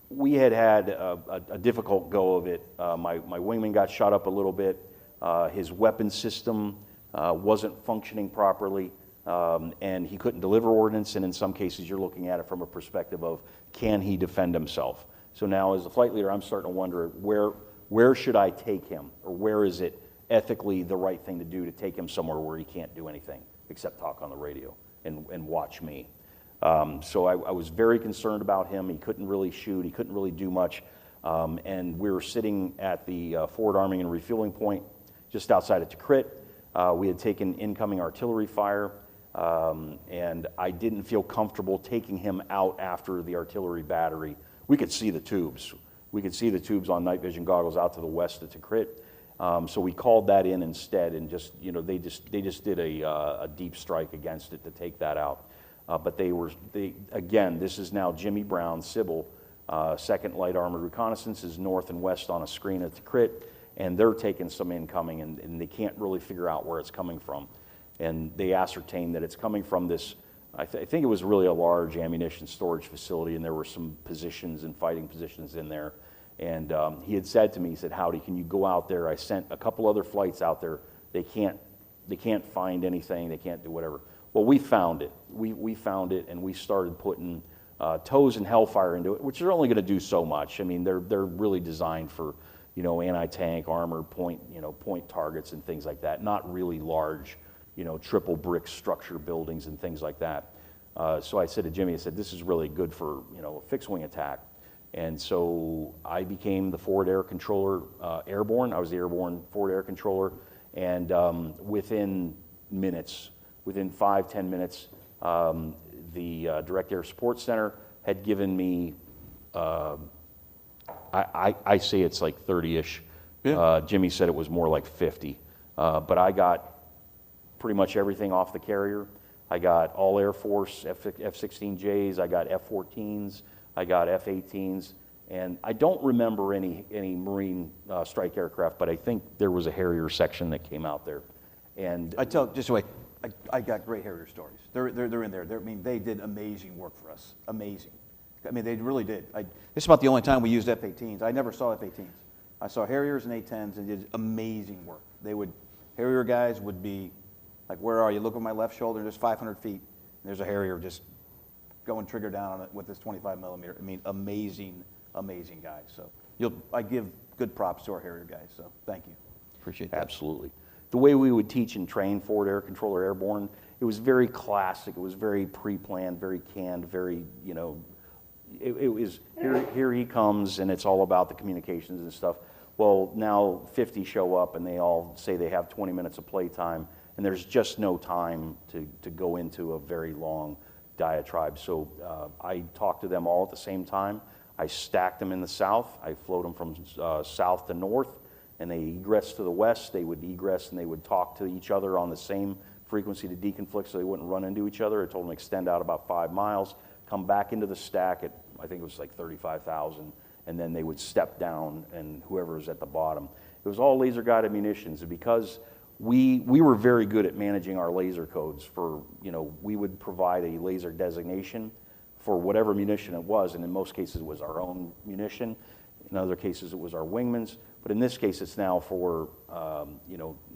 we had a difficult go of it. My wingman got shot up a little bit. His weapon system wasn't functioning properly, and he couldn't deliver ordnance, and in some cases you're looking at it from a perspective of, can he defend himself? So now as a flight leader, I'm starting to wonder, where should I take him, or where is it ethically the right thing to do to take him somewhere where he can't do anything except talk on the radio and watch me. So I was very concerned about him. He couldn't really shoot. He couldn't really do much. And we were sitting at the forward arming and refueling point just outside of Tikrit. We had taken incoming artillery fire, and I didn't feel comfortable taking him out after the artillery battery. We could see the tubes. We could see the tubes on night vision goggles out to the west of Tikrit. So we called that in instead, and they just did a deep strike against it to take that out. But again, this is now Jimmy Brown, Sybil, 2nd Light Armored Reconnaissance is north and west on a screen at Tikrit, and they're taking some incoming, and they can't really figure out where it's coming from. And they ascertain that it's coming from this, I think it was really a large ammunition storage facility, and there were some positions and fighting positions in there. And he had said to me, he said, "Howdy, can you go out there? I sent a couple other flights out there. They can't find anything. They can't do whatever." Well, we found it. We found it, and we started putting tows and Hellfire into it, which are only going to do so much. I mean, they're really designed for, anti-tank, armor, point targets and things like that. Not really large, triple brick structure buildings and things like that. So I said to Jimmy, I said, "This is really good for, a fixed wing attack." And so I became the forward air controller airborne. I was the airborne forward air controller. And within minutes, within 5-10 minutes, the Direct Air Support Center had given me, I say it's like 30-ish. Yeah. Jimmy said it was more like 50. But I got pretty much everything off the carrier. I got all Air Force F-16Js, I got F-14s, I got F-18s, and I don't remember any Marine strike aircraft, but I think there was a Harrier section that came out there. And I tell, just wait, I got great Harrier stories. They're in there. I mean, they did amazing work for us. Amazing. I mean, they really did. This is about the only time we used F-18s. I never saw F-18s. I saw Harriers and A-10s, and did amazing work. Harrier guys would be like, where are you? Look at my left shoulder, just 500 feet. There's a Harrier just going trigger down on it with this 25 millimeter. I mean, amazing guys. So I give good props to our Harrier guys. So thank you. Appreciate that. absolutely. The way we would teach and train forward air controller airborne, it was very classic. It was very pre-planned, very canned, very, it was here he comes, and it's all about the communications and stuff. Well, now 50 show up, and they all say they have 20 minutes of playtime, and there's just no time to go into a very long diatribe. So I talked to them all at the same time. I stacked them in the south. I flowed them from south to north, and they egress to the west. They would egress, and they would talk to each other on the same frequency to deconflict so they wouldn't run into each other. I told them to extend out about 5 miles, come back into the stack at, I think it was like 35,000, and then they would step down, and whoever was at the bottom. It was all laser-guided munitions, and because we were very good at managing our laser codes for, we would provide a laser designation for whatever munition it was, and in most cases it was our own munition. In other cases it was our wingman's, but in this case it's now for,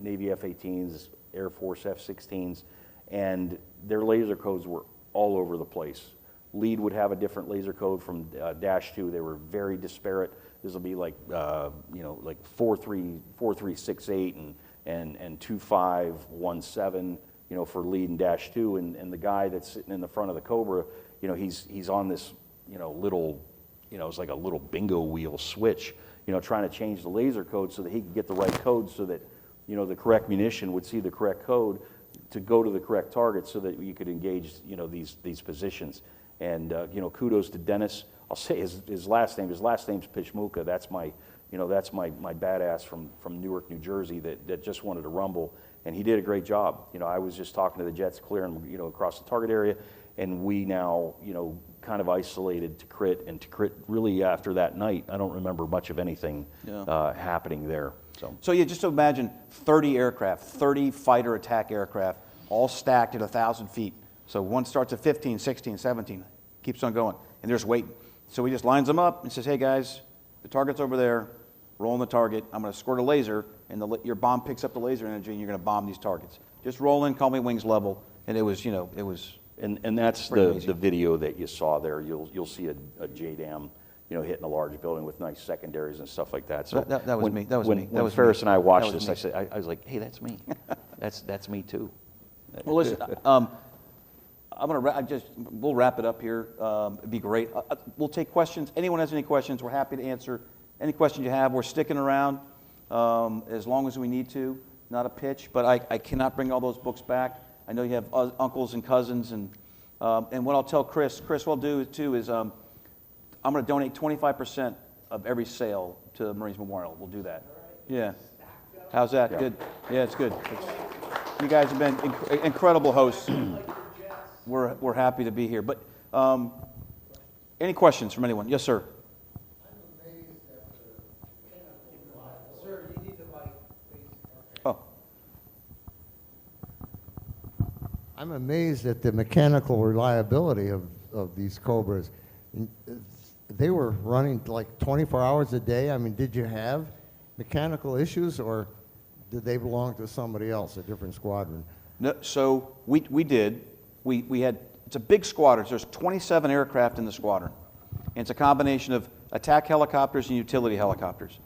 Navy F-18s, Air Force F-16s, and their laser codes were all over the place. Lead would have a different laser code from Dash 2. They were very disparate. This will be like, like 4368 and 2517, for lead and Dash 2. And the guy that's sitting in the front of the Cobra, he's on this, little, it's like a little bingo wheel switch, trying to change the laser code so that he could get the right code so that, the correct munition would see the correct code to go to the correct target so that you could engage, these positions. And, kudos to Dennis. I'll say his last name's Pishmuka. That's my badass from Newark, New Jersey that just wanted to rumble. And he did a great job. I was just talking to the jets clearing, across the target area. And we now, kind of isolated to crit, and to crit really after that night. I don't remember much of anything happening there. So yeah, just imagine 30 aircraft, 30 fighter attack aircraft, all stacked at 1,000 feet. So one starts at 15, 16, 17, keeps on going, and they're just waiting. So he just lines them up and says, hey guys, the target's over there, roll on the target, I'm gonna squirt a laser, and your bomb picks up the laser energy, and you're gonna bomb these targets. Just roll in, call me wings level, and it was, And that's the video that you saw there. You'll see a JDAM, hitting a large building with nice secondaries and stuff like that. So that was me. That was me. When Ferris and I watched this, I was like, hey, that's me. that's me too. Well, listen, we'll wrap it up here. It'd be great. We'll take questions. Anyone has any questions, we're happy to answer any questions you have. We're sticking around as long as we need to. Not a pitch, but I cannot bring all those books back. I know you have uncles and cousins, and what I'll tell Chris, what I'll do too is I'm going to donate 25% of every sale to Marines Memorial. We'll do that. Yeah. How's that? Yeah. Good. Yeah, it's good. You guys have been incredible hosts. We're happy to be here. But any questions from anyone? Yes, sir. I'm amazed at the mechanical reliability of these Cobras. They were running like 24 hours a day. I mean, did you have mechanical issues, or did they belong to somebody else, a different squadron? No, so we did. We had, it's a big squadron. There's 27 aircraft in the squadron. And it's a combination of attack helicopters and utility helicopters.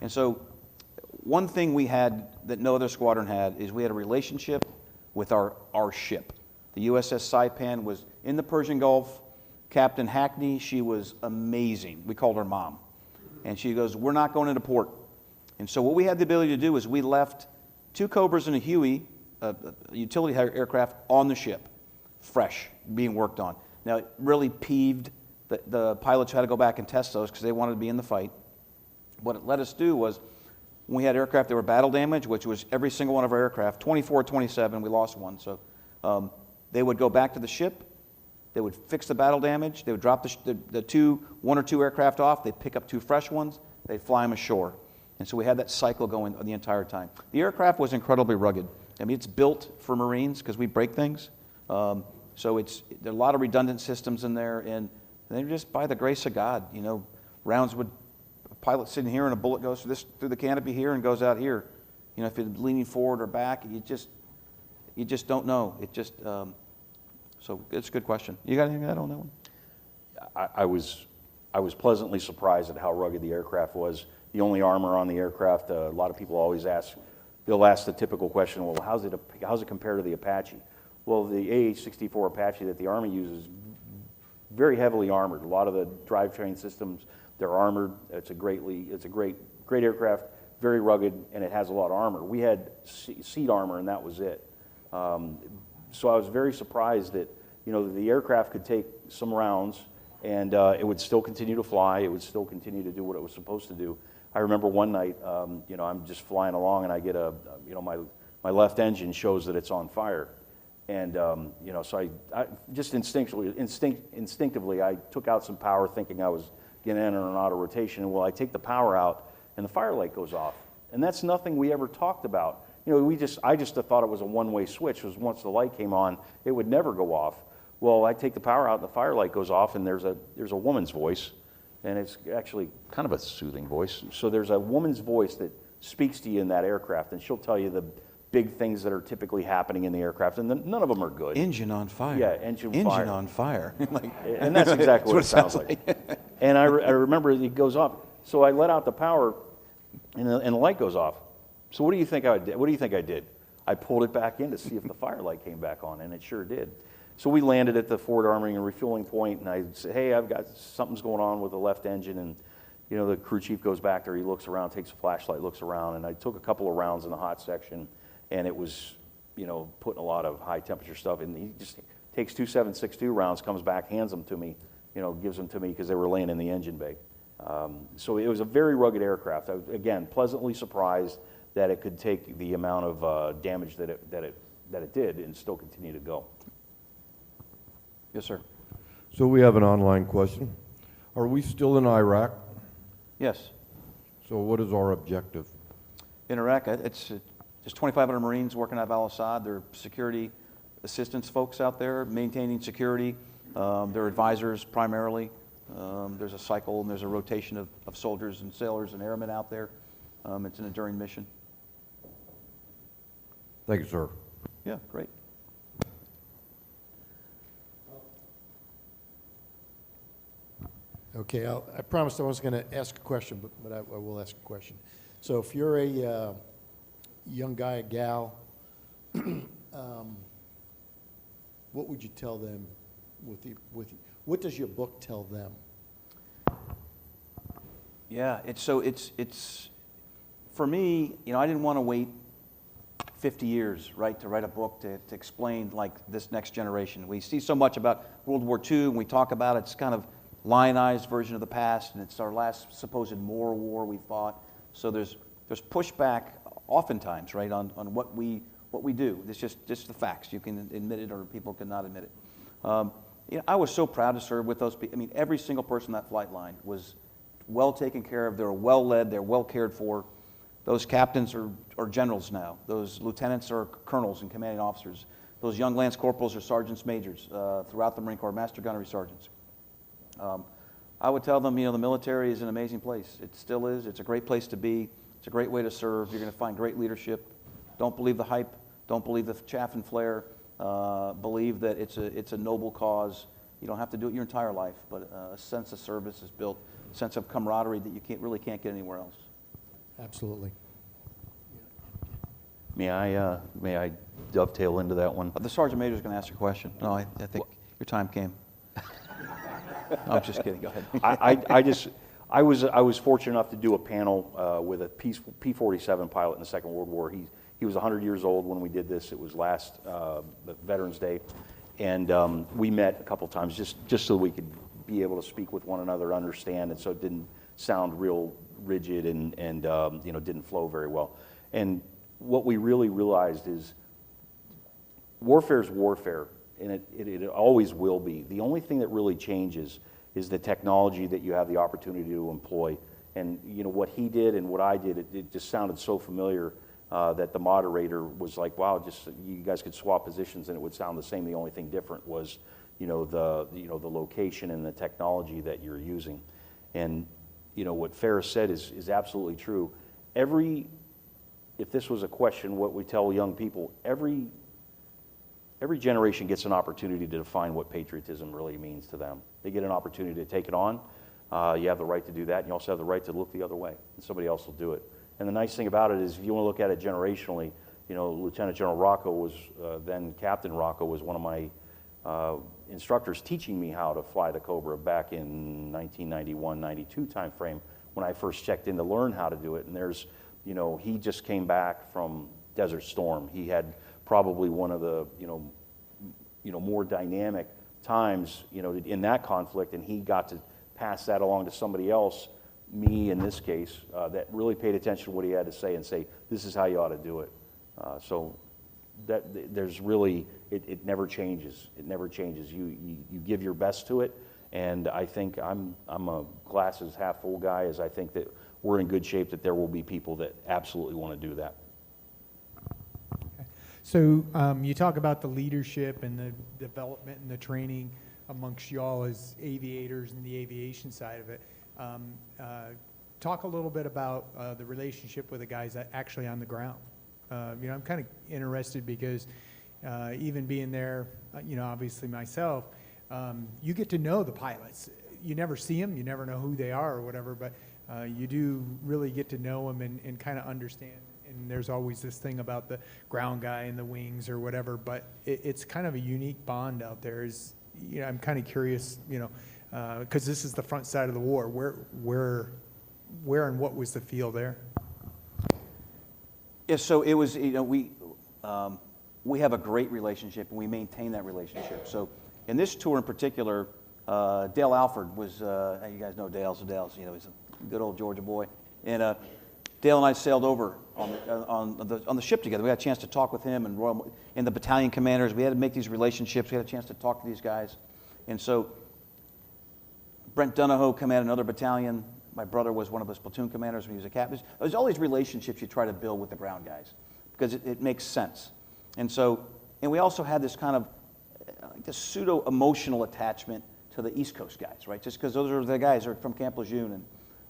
And so one thing we had that no other squadron had is we had a relationship with our ship. The USS Saipan was in the Persian Gulf. Captain Hackney, she was amazing. We called her Mom. And she goes, we're not going into port. And so what we had the ability to do is we left 2 Cobras and a Huey, a utility aircraft, on the ship, fresh, being worked on. Now, it really peeved the pilots who had to go back and test those because they wanted to be in the fight. What it let us do was, when we had aircraft that were battle damaged, which was every single one of our aircraft, 24, 27, we lost one. So they would go back to the ship, they would fix the battle damage, they would drop the 1 or 2 aircraft off, they'd pick up 2 fresh ones, they'd fly them ashore. And so we had that cycle going the entire time. The aircraft was incredibly rugged. I mean, it's built for Marines because we break things. So there are a lot of redundant systems in there, and they're just by the grace of God. You know, rounds would, a pilot sitting here and a bullet goes through the canopy here and goes out here. You know, if you're leaning forward or back, you just don't know. It just, so it's a good question. You got anything to add on that one? I was pleasantly surprised at how rugged the aircraft was. The only armor on the aircraft, a lot of people always ask, they'll ask the typical question, well, how's it compare to the Apache? Well, the AH-64 Apache that the Army uses, very heavily armored. A lot of the drivetrain systems, they're armored. It's a great aircraft, very rugged, and it has a lot of armor. We had seat armor, and that was it. So I was very surprised that, you know, the aircraft could take some rounds, and it would still continue to fly. It would still continue to do what it was supposed to do. I remember one night, you know, I'm just flying along, and I get you know, my left engine shows that it's on fire. And, you know, so I just instinctively, I took out some power thinking I was going to enter an auto rotation. And well, I take the power out, and the fire light goes off. And that's nothing we ever talked about. You know, I just thought it was a one-way switch, because once the light came on, it would never go off. Well, I take the power out, and the fire light goes off, and there's a woman's voice. And it's actually kind of a soothing voice. So there's a woman's voice that speaks to you in that aircraft, and she'll tell you the big things that are typically happening in the aircraft, and none of them are good. Engine on fire. Yeah, engine fire. on fire. Like, and that's exactly what it sounds like. And I remember it goes off. So I let out the power, and the light goes off. So what do you think I did? What do you think I did? I pulled it back in to see if the fire light came back on, and it sure did. So we landed at the forward armoring and refueling point, and I said, hey, I've got something's going on with the left engine, and you know, the crew chief goes back there, he looks around, takes a flashlight, looks around, and I took a couple of rounds in the hot section, and it was, you know, putting a lot of high temperature stuff, and he just takes 2 7.62 rounds, comes back, hands them to me, you know, gives them to me because they were laying in the engine bay. So it was a very rugged aircraft. I was, again, pleasantly surprised that it could take the amount of damage that it did and still continue to go. Yes, sir. So we have an online question. Are we still in Iraq? Yes. So what is our objective? In Iraq, there's 2,500 Marines working at Al-Assad. They're security assistance folks out there maintaining security. They're advisors primarily. There's a cycle and there's a rotation of soldiers and sailors and airmen out there. It's an enduring mission. Thank you, sir. Yeah, great. Okay, I promised I wasn't going to ask a question, but I will ask a question. So if you're a young guy, a gal, what would you tell them what does your book tell them? Yeah, it's for me, you know, I didn't want to wait 50 years, right, to write a book to explain like this next generation. We see so much about World War II, and we talk about it's kind of lionized version of the past, and it's our last supposed more war we fought. So there's pushback oftentimes, right, on what we do. It's just the facts. You can admit it, or people cannot admit it. You know, I was so proud to serve with those people. I mean, every single person on that flight line was well taken care of. They're well led. They're well cared for. Those captains are generals now. Those lieutenants are colonels and commanding officers. Those young lance corporals are sergeants majors throughout the Marine Corps, master gunnery sergeants. I would tell them, you know, the military is an amazing place. It still is. It's a great place to be. It's a great way to serve. You're going to find great leadership. Don't believe the hype. Don't believe the chaff and flare. Believe that it's a noble cause. You don't have to do it your entire life, but a sense of service is built, a sense of camaraderie that you really can't get anywhere else. Absolutely. May I dovetail into that one? The sergeant major is going to ask you a question. No, I think your time came. I'm just kidding, go ahead. I was fortunate enough to do a panel with a P-47 pilot in the Second World War. He was 100 years old when we did this. It was last Veterans Day, and we met a couple times just so we could be able to speak with one another, understand, and so it didn't sound real rigid and didn't flow very well. And what we really realized is warfare is warfare, and it always will be. The only thing that really changes is the technology that you have the opportunity to employ. And what he did and what I did, it just sounded so familiar that the moderator was like, "Wow, just you guys could swap positions and it would sound the same. The only thing different was, the location and the technology that you're using." And what Ferris said is absolutely true. If this was a question, what we tell young people, every generation gets an opportunity to define what patriotism really means to them. They get an opportunity to take it on. You have the right to do that, and you also have the right to look the other way, and somebody else will do it. And the nice thing about it is, if you want to look at it generationally, Lieutenant General Rocco was, then Captain Rocco was one of my instructors teaching me how to fly the Cobra back in 1991, 92 timeframe when I first checked in to learn how to do it. And he just came back from Desert Storm. He had probably one of the, more dynamic times, in that conflict, and he got to pass that along to somebody else, me in this case, that really paid attention to what he had to say and say, "This is how you ought to do it." So that there's really, it never changes. It never changes. You give your best to it, and I think I'm a glasses half full guy, as I think that we're in good shape, that there will be people that absolutely want to do that. So you talk about the leadership and the development and the training amongst y'all as aviators and the aviation side of it. Talk a little bit about the relationship with the guys that actually on the ground. I'm kind of interested because even being there, obviously myself, you get to know the pilots. You never see them, you never know who they are or whatever, but you do really get to know them and kind of understand. And there's always this thing about the ground guy and the wings or whatever, but it's kind of a unique bond out there. I'm kind of curious, because this is the front side of the war. Where and what was the feel there? Yeah, so it was, we have a great relationship, and we maintain that relationship. So in this tour in particular, Dale Alford was, you guys know Dale, so Dale's, he's a good old Georgia boy. And Dale and I sailed over on the ship together. We had a chance to talk with him and the battalion commanders. We had to make these relationships. We had a chance to talk to these guys. And so Brent Donahoe commanded another battalion. My brother was one of his platoon commanders when he was a captain. There's all these relationships you try to build with the ground guys because it makes sense. And we also had this kind of this pseudo-emotional attachment to the East Coast guys, right? Just because those are the guys who are from Camp Lejeune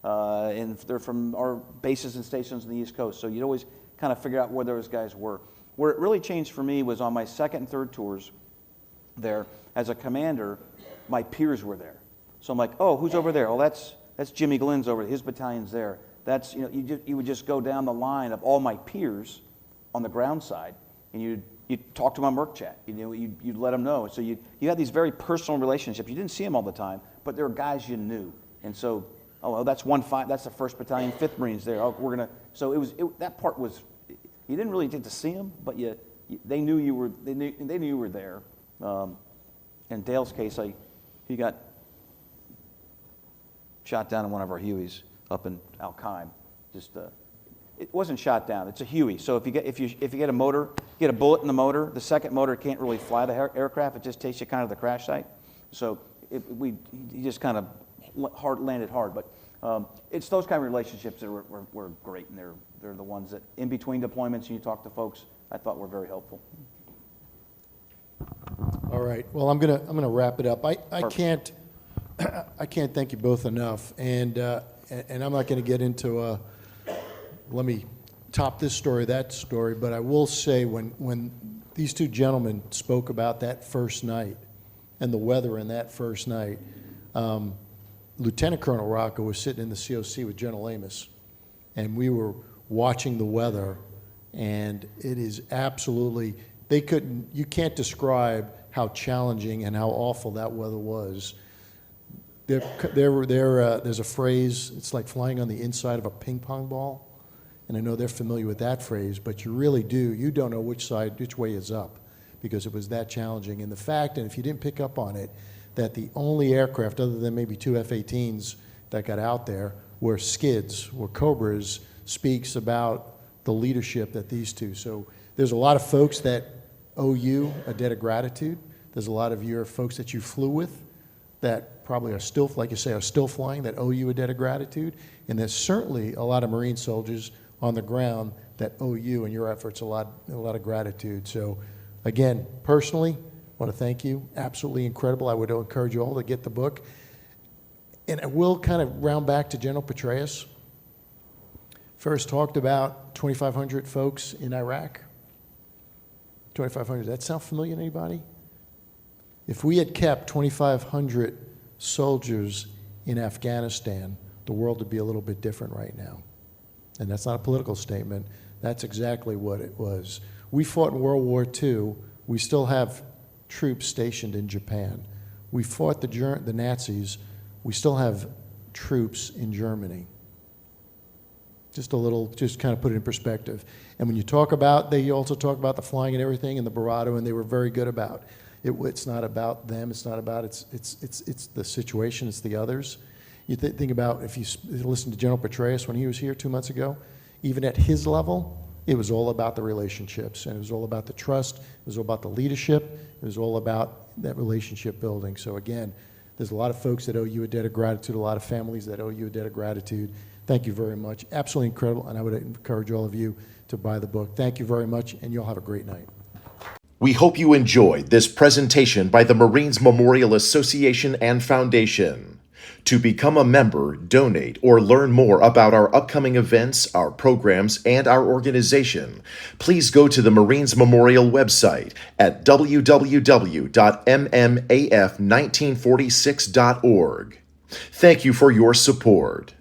and they're from our bases and stations on the East Coast. So you'd always kind of figure out where those guys were. Where it really changed for me was on my second and third tours there. As a commander, my peers were there. So I'm like, "Oh, who's over there? Oh, that's Jimmy Glynn's over there. His battalion's there." That's, you would just go down the line of all my peers on the ground side, and you'd talk to them on Merc Chat. You'd let them know. So you had these very personal relationships. You didn't see them all the time, but there were guys you knew. And so, that's that's the 1st Battalion, 5th Marines there. Oh, we're gonna. So that part was, you didn't really get to see them, but they knew you were. They knew you were there. In Dale's case, he got shot down in one of our Hueys up in Al Qaim. It wasn't shot down. It's a Huey. So if you get a motor, you get a bullet in the motor. The second motor can't really fly the aircraft. It just takes you kind of the crash site. So he just kind of landed hard. But it's those kind of relationships that were great, and they're the ones that in between deployments, you talk to folks, I thought were very helpful. All right. Well, I'm gonna wrap it up. I can't thank you both enough, and I'm not going to get into let me top this story, that story, but I will say when these two gentlemen spoke about that first night and the weather in that first night, Lieutenant Colonel Rocco was sitting in the COC with General Amos, and we were watching the weather, and it is absolutely, you can't describe how challenging and how awful that weather was. there's a phrase, it's like flying on the inside of a ping pong ball. And I know they're familiar with that phrase, but you don't know which way is up, because it was that challenging. And the fact, and if you didn't pick up on it, that the only aircraft, other than maybe 2 F-18s that got out there, were skids, were Cobras, speaks about the leadership that these two. So there's a lot of folks that owe you a debt of gratitude. There's a lot of your folks that you flew with that probably are still, like you say, are still flying, that owe you a debt of gratitude. And there's certainly a lot of Marine soldiers on the ground that owe you and your efforts a lot of gratitude. So again, personally, I want to thank you. Absolutely incredible. I would encourage you all to get the book. And I will kind of round back to General Petraeus. Ferris talked about 2,500 folks in Iraq. 2,500, does that sound familiar to anybody? If we had kept 2,500 soldiers in Afghanistan, the world would be a little bit different right now. And that's not a political statement. That's exactly what it was. We fought in World War II. We still have troops stationed in Japan. We fought the Nazis. We still have troops in Germany. Just kind of put it in perspective. And when you talk about, they also talk about the flying and everything and the bravado, and they were very good about it. It's not about them. It's not about, it's the situation. It's the others. You think about, if you listen to General Petraeus when he was here 2 months ago, even at his level, it was all about the relationships, and it was all about the trust, it was all about the leadership, it was all about that relationship building. So again, there's a lot of folks that owe you a debt of gratitude, a lot of families that owe you a debt of gratitude. Thank you very much. Absolutely incredible, and I would encourage all of you to buy the book. Thank you very much, and you'll have a great night. We hope you enjoyed this presentation by the Marines Memorial Association and Foundation. To become a member, donate, or learn more about our upcoming events, our programs, and our organization, please go to the Marines Memorial website at www.mmaf1946.org. Thank you for your support.